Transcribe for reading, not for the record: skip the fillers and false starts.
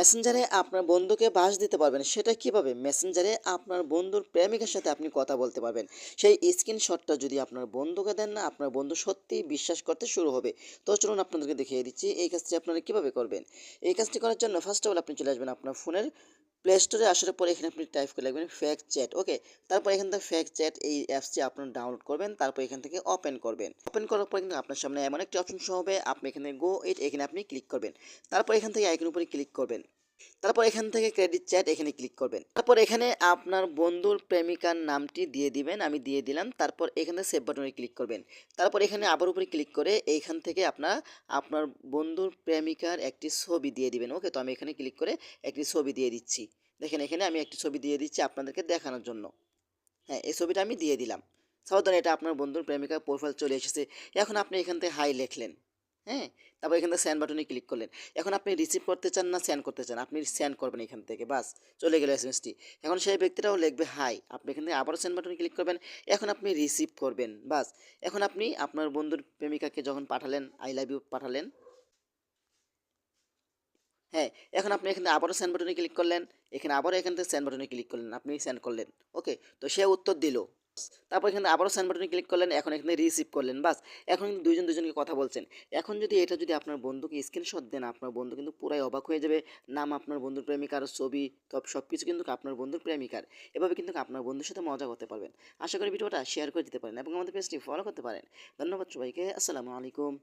মেসেঞ্জারে আপনার বন্ধুকে বাস দিতে পারবেন। সেটা কিভাবে? মেসেঞ্জারে আপনার বন্ধুর প্রেমিকার সাথে আপনি কথা বলতে পারবেন। সেই স্ক্রিনশটটা যদি আপনার বন্ধুকে দেন না, আপনার বন্ধু সত্যিই বিশ্বাস করতে শুরু হবে। তো চলুন আপনাদেরকে দেখিয়ে দিচ্ছি এই কাজটি আপনারা কিভাবে করবেন। এই কাজটি করার জন্য ফার্স্ট অফ অল আপনি চলে আসবেন আপনার ফোনের প্লে স্টোরে আসার পরে এখানে আপনি টাইপ করে লিখবেন ফেক চ্যাট। ওকে? তারপর এখান থেকে ফেক চ্যাট এই অ্যাপসটি আপনারা ডাউনলোড করবেন। তারপর এখান থেকে ওপেন করবেন। ওপেন করার পর কিন্তু আপনার সামনে এমন একটি অপশন শো হবে। আপনি এখানে গো ইট এখানে আপনি ক্লিক করবেন। তারপর এখান থেকে আইকনের উপরে ক্লিক করবেন। তারপর এখান থেকে ক্রেডিট চ্যাট এখানে ক্লিক করবেন। তারপর এখানে আপনার বন্ধুর প্রেমিকার নামটি দিয়ে দিবেন। আমি দিয়ে দিলাম। তারপর এখানে সেভ বাটনে ক্লিক করবেন। তারপর এখানে আবার উপরে ক্লিক করে এইখান থেকে আপনার বন্ধুর প্রেমিকার একটি ছবি দিয়ে দিবেন। ওকে? তো আমি এখানে ক্লিক করে একটি ছবি দিয়ে দিচ্ছি। দেখেন এখানে আমি একটি ছবি দিয়ে দিচ্ছি আপনাদেরকে দেখানোর জন্য। হ্যাঁ, এই ছবিটা আমি দিয়ে দিলাম। সাবধানে এটা আপনার বন্ধুর প্রেমিকার প্রোফাইল চলে এসেছে। এখন আপনি এখান থেকে হাই লিখলেন। হ্যাঁ? তারপর এখান থেকে সেন্ড বাটনে ক্লিক করলেন। এখন আপনি রিসিভ করতে চান না সেন্ড করতে চান? আপনি সেন্ড করবেন এখান থেকে। বাস চলে গেল এসএমএসটি। এখন সেই ব্যক্তিটাও লিখবে হাই। আপনি এখান থেকে আবারও সেন্ড বাটনে ক্লিক করবেন। এখন আপনি রিসিভ করবেন। বাস। এখন আপনি আপনার বন্ধুর প্রেমিকাকে যখন পাঠালেন, আই লাভ ইউ পাঠালেন। হ্যাঁ, এখন আপনি এখানে আবারও সেন্ড বাটনে ক্লিক করলেন। এখানে আবারও এখান থেকে সেন্ড বাটনে ক্লিক করলেন। আপনি সেন্ড করলেন। ওকে? তো সে উত্তর দিল। তারপর এখানে আবারও সেন্ড বাটনে ক্লিক করলেন। এখন এখানে রিসিভ করলেন। বাস। এখন কিন্তু দুজনকে কথা বলছেন। এখন যদি এটা যদি আপনার বন্ধুকে স্ক্রিনশট দেন, আপনার বন্ধু কিন্তু পুরাই অবাক হয়ে যাবে। নাম আপনার বন্ধুর প্রেমিকার, ছবি সবকিছু কিন্তু আপনার বন্ধুর প্রেমিকার। এভাবে কিন্তু আপনার বন্ধুর সাথে মজা করতে পারবেন। আশা করি ভিডিওটা শেয়ার করে দিতে পারেন এবং আমাদের পেজটি ফলো করতে পারেন। ধন্যবাদ সবাইকে। আসসালামু আলাইকুম।